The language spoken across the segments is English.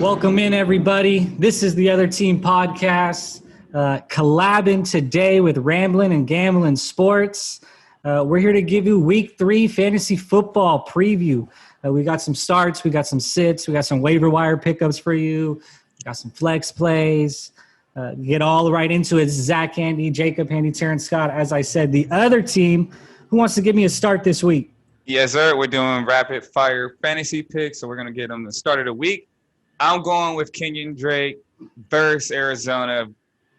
Welcome in, everybody. This is the Other Team Podcast, collabing today with Ramblin Gamblin Sports. We're here to give you Week 3 fantasy football preview. We got some starts, we got some sits, we got some waiver wire pickups for you, we got some flex plays. Get all right into it. Zack, Andy, Jacob, Andy, Terence, Scott. As I said, the other team. Who wants to give me a start this week? Yes, sir. We're doing rapid fire fantasy picks, so we're going to get them the start of the week. I'm going with Kenyan Drake versus Arizona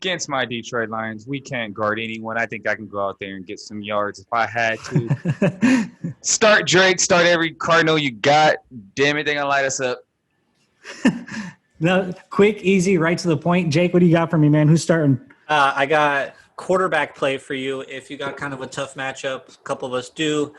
against my Detroit Lions. We can't guard anyone. I think I can go out there and get some yards if I had to. Start Drake. Start every Cardinal you got. Damn it, they're going to light us up. No, quick, easy, right to the point. Jake, what do you got for me, man? Who's starting? I got quarterback play for you. If you got kind of a tough matchup, a couple of us do.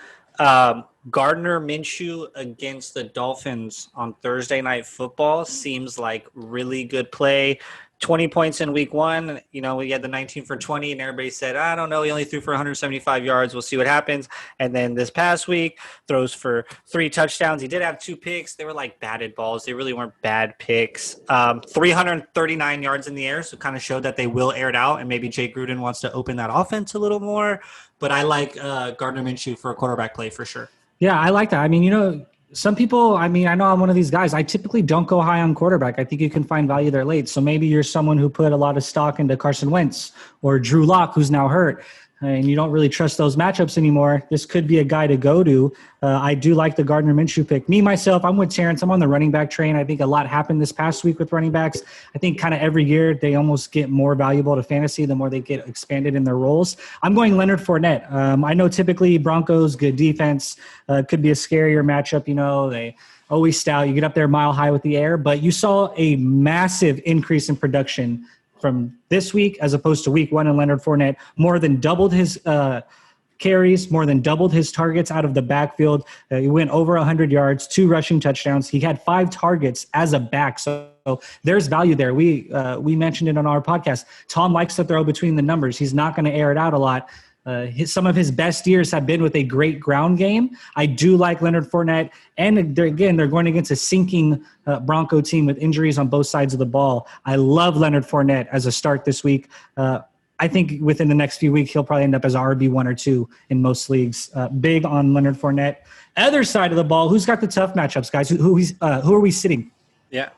Gardner Minshew against the Dolphins on Thursday Night Football seems like really good play. 20 points in week 1. You know, we had the 19 for 20, and everybody said, I don't know, he only threw for 175 yards. We'll see what happens. And then this past week, throws for 3 touchdowns. He did have 2 picks. They were like batted balls. They really weren't bad picks. 339 yards in the air, so kind of showed that they will air it out, and maybe Jay Gruden wants to open that offense a little more. But I like Gardner Minshew for a quarterback play for sure. Yeah, I like that. I mean, you know, some people, I know I'm one of these guys. I typically don't go high on quarterback. I think you can find value there late. So maybe you're someone who put a lot of stock into Carson Wentz or Drew Lock, who's now hurt, and you don't really trust those matchups anymore. This could be a guy to go to. I do like the Gardner Minshew pick. Me, myself, I'm with Terence. I'm on the running back train. I think a lot happened this past week with running backs. I think kind of every year they almost get more valuable to fantasy the more they get expanded in their roles. I'm going Leonard Fournette. I know typically Broncos, good defense, could be a scarier matchup. You know, they always stout. You get up there mile high with the air, but you saw a massive increase in production from this week as opposed to week 1 in Leonard Fournette. More than doubled his carries, more than doubled his targets out of the backfield. He went over 100 yards, 2 rushing touchdowns. He had 5 targets as a back. So there's value there. We mentioned it on our podcast. Tom likes to throw between the numbers. He's not going to air it out a lot. Some of his best years have been with a great ground game. I do like Leonard Fournette. And they're going against a sinking Bronco team with injuries on both sides of the ball. I love Leonard Fournette as a start this week. I think within the next few weeks, he'll probably end up as RB1 or 2 in most leagues. Big on Leonard Fournette. Other side of the ball, who's got the tough matchups, guys? Who are we sitting? Yeah.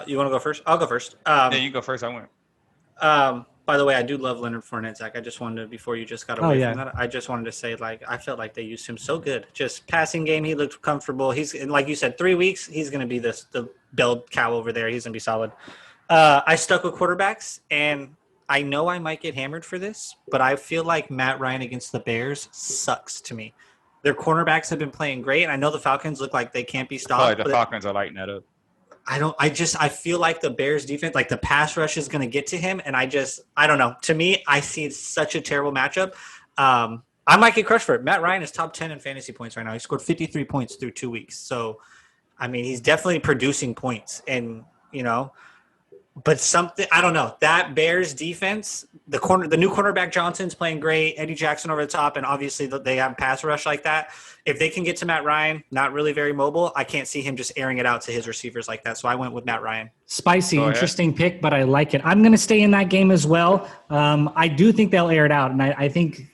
You want to go first? I'll go first. Yeah, you go first. I went. By the way, I do love Leonard Fournette, Zach. I just wanted to, before you just got away from that, I just wanted to say, like, I felt like they used him so good. Just passing game, he looked comfortable. He's, like you said, 3 weeks, he's going to be the bell cow over there. He's going to be solid. I stuck with quarterbacks, and I know I might get hammered for this, but I feel like Matt Ryan against the Bears sucks to me. Their cornerbacks have been playing great, and I know the Falcons look like they can't be stopped. The Falcons are lighting that up. I feel like the Bears defense, like the pass rush is going to get to him. And I don't know. To me, I see it's such a terrible matchup. I might get crushed for it. Matt Ryan is top 10 in fantasy points right now. He scored 53 points through 2 weeks. So, I mean, he's definitely producing points and, you know, but something, I don't know, that Bears defense, the new cornerback Johnson's playing great, Eddie Jackson over the top, and obviously they have pass rush like that. If they can get to Matt Ryan, not really very mobile, I can't see him just airing it out to his receivers like that. So I went with Matt Ryan. Spicy, interesting pick, but I like it. I'm going to stay in that game as well. I do think they'll air it out, and I think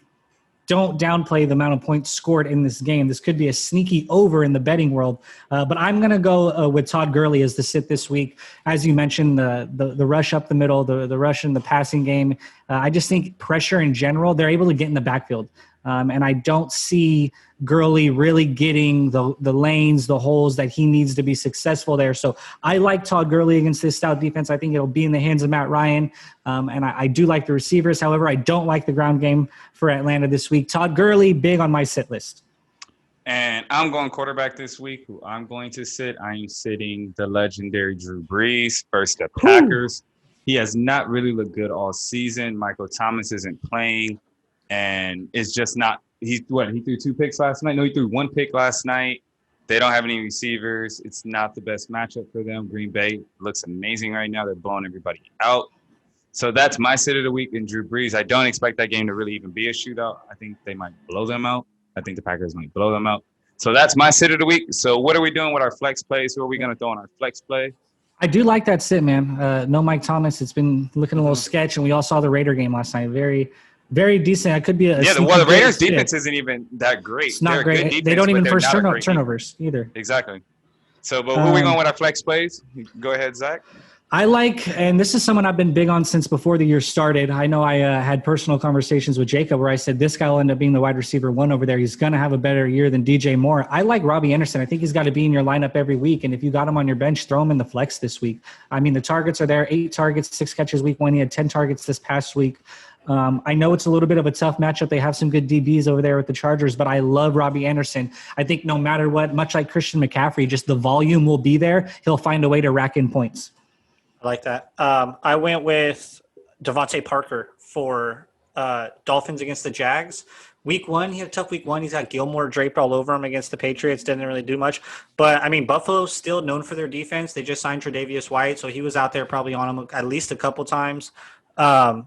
don't downplay the amount of points scored in this game. This could be a sneaky over in the betting world. But I'm going to go with Todd Gurley as the sit this week. As you mentioned, the rush up the middle, the rush in the passing game. I just think pressure in general, they're able to get in the backfield. And I don't see Gurley really getting the lanes, the holes that he needs to be successful there. So I like Todd Gurley against this stout defense. I think it'll be in the hands of Matt Ryan. And I do like the receivers. However, I don't like the ground game for Atlanta this week. Todd Gurley, big on my sit list. And I'm going quarterback this week. Who I'm going to sit. I am sitting the legendary Drew Brees versus the Packers. He has not really looked good all season. Michael Thomas isn't playing. And it's just not – he threw 2 picks last night? No, he threw 1 pick last night. They don't have any receivers. It's not the best matchup for them. Green Bay looks amazing right now. They're blowing everybody out. So that's my sit of the week in Drew Brees. I don't expect that game to really even be a shootout. I think they might blow them out. I think the Packers might blow them out. So that's my sit of the week. So what are we doing with our flex plays? Who are we going to throw on our flex play? I do like that sit, man. No Mike Thomas. It's been looking a little sketch, and we all saw the Raider game last night. Very, very decent. It could be a the Raiders' defense isn't even that great. It's not great. Defense, they don't even force turnovers either. Exactly. So, but who are we going with our flex plays? Go ahead, Zach. I like, and this is someone I've been big on since before the year started. I know I had personal conversations with Jacob where I said this guy will end up being the wide receiver 1 over there. He's going to have a better year than DJ Moore. I like Robbie Anderson. I think he's got to be in your lineup every week. And if you got him on your bench, throw him in the flex this week. I mean, the targets are there. 8 targets, 6 catches week 1. He had 10 targets this past week. I know it's a little bit of a tough matchup. They have some good DBs over there with the Chargers, but I love Robbie Anderson. I think no matter what, much like Christian McCaffrey, just the volume will be there. He'll find a way to rack in points. I like that. I went with Devante Parker for Dolphins against the Jags. Week 1, he had a tough week 1. He's got Gilmore draped all over him against the Patriots. Didn't really do much. But, I mean, Buffalo's still known for their defense. They just signed Tre'Davious White, so he was out there probably on him at least a couple times.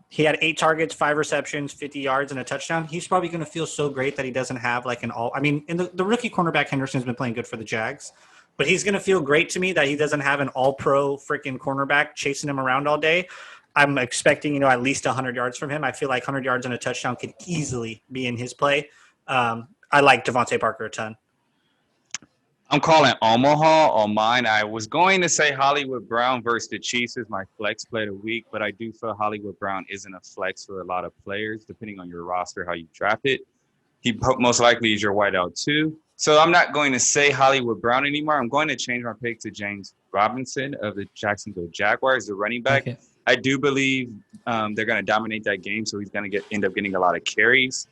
He had 8 targets, 5 receptions, 50 yards, and a touchdown. He's probably going to feel so great that he doesn't have like an all – I mean, and the rookie cornerback Henderson's been playing good for the Jags. But he's going to feel great to me that he doesn't have an all-pro freaking cornerback chasing him around all day. I'm expecting, at least 100 yards from him. I feel like 100 yards and a touchdown could easily be in his play. I like Devante Parker a ton. I'm calling Omaha on mine. I was going to say Hollywood Brown versus the Chiefs is my flex play of the week, but I do feel Hollywood Brown isn't a flex for a lot of players, depending on your roster, how you draft it. He most likely is your wideout too. So I'm not going to say Hollywood Brown anymore. I'm going to change my pick to James Robinson of the Jacksonville Jaguars, the running back. Okay. I do believe they're going to dominate that game, so he's going to end up getting a lot of carries.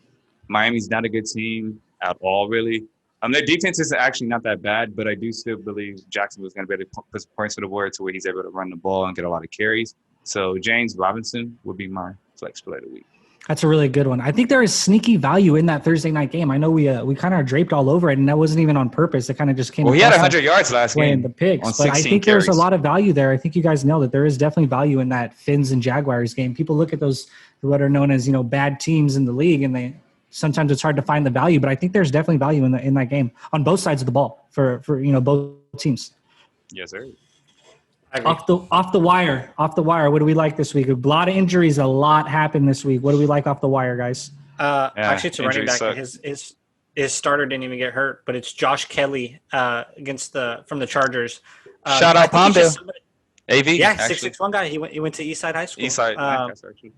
Miami's not a good team at all, really. Their defense is actually not that bad, but I do still believe Jacksonville's going to be able to put points to the board to where he's able to run the ball and get a lot of carries. So James Robinson would be my flex play of the week. That's a really good one. I think there is sneaky value in that Thursday night game. I know we kind of draped all over it, and that wasn't even on purpose. It kind of just came. Well, he had 100 yards last game. The picks, but I think there's a lot of value there. I think you guys know that there is definitely value in that Fins and Jaguars game. People look at those what are known as bad teams in the league, and sometimes it's hard to find the value. But I think there's definitely value in that game on both sides of the ball for both teams. Yes, sir. Off the wire. What do we like this week? A lot of injuries. A lot happened this week. What do we like off the wire, guys? Actually, it's a running back. His starter didn't even get hurt, but it's Josh Kelley from the Chargers. Shout out Palmdale. AV. Yeah, 6'1" guy. He went to Eastside High School. Eastside. Actually.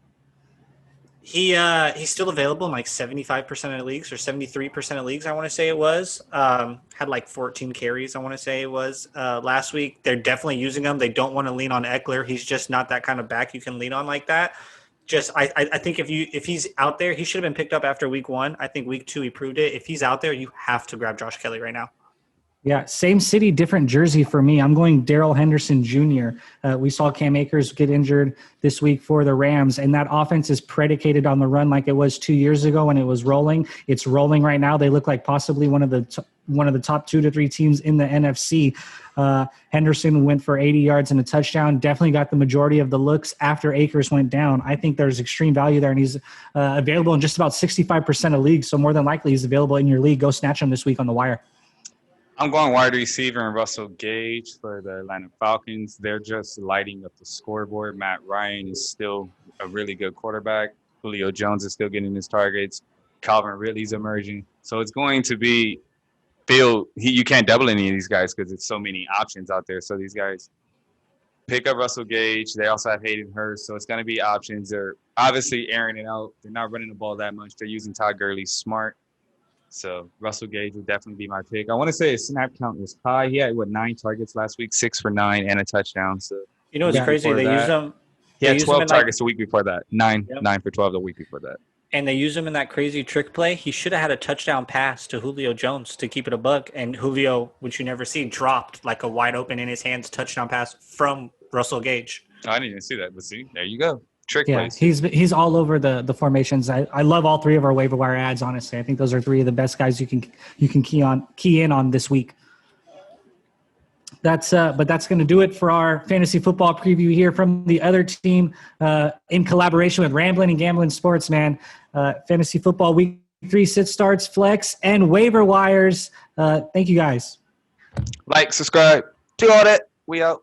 He's still available in like 75% of leagues or 73% of leagues, I want to say it was. Had like 14 carries, I want to say it was last week. They're definitely using him. They don't want to lean on Eckler. He's just not that kind of back you can lean on like that. I think if he's out there, he should have been picked up after week 1. I think week 2 he proved it. If he's out there, you have to grab Josh Kelley right now. Yeah, same city, different jersey for me. I'm going Darrell Henderson Jr. We saw Cam Akers get injured this week for the Rams, and that offense is predicated on the run like it was 2 years ago when it was rolling. It's rolling right now. They look like possibly one of the top 2 to 3 teams in the NFC. Henderson went for 80 yards and a touchdown. Definitely got the majority of the looks after Akers went down. I think there's extreme value there, and he's available in just about 65% of leagues, so more than likely he's available in your league. Go snatch him this week on the wire. I'm going wide receiver and Russell Gage for the Atlanta Falcons. They're just lighting up the scoreboard. Matt Ryan is still a really good quarterback. Julio Jones is still getting his targets. Calvin Ridley's emerging. So it's going to be you can't double any of these guys because it's so many options out there. So these guys pick up Russell Gage. They also have Hayden Hurst. So it's going to be options. They're obviously airing it out. They're not running the ball that much. They're using Todd Gurley smart. So Russell Gage would definitely be my pick. I want to say his snap count was high. He had 9 targets last week, 6 for 9 and a touchdown. So what's crazy? They use him. He had 12 targets the week before that. 9 for 12 the week before that. And they use him in that crazy trick play. He should have had a touchdown pass to Julio Jones to keep it a buck. And Julio, which you never see, dropped like a wide open in his hands touchdown pass from Russell Gage. I didn't even see that, but see, there you go. Trick yeah, plays. He's all over the formations. I love all 3 of our waiver wire ads. Honestly, I think those are 3 of the best guys you can key in on this week. But that's going to do it for our fantasy football preview here from the other team in collaboration with Ramblin Gamblin Sports. Man, fantasy football week 3 sit starts, flex, and waiver wires. Thank you guys. Like, subscribe, do all that. We out.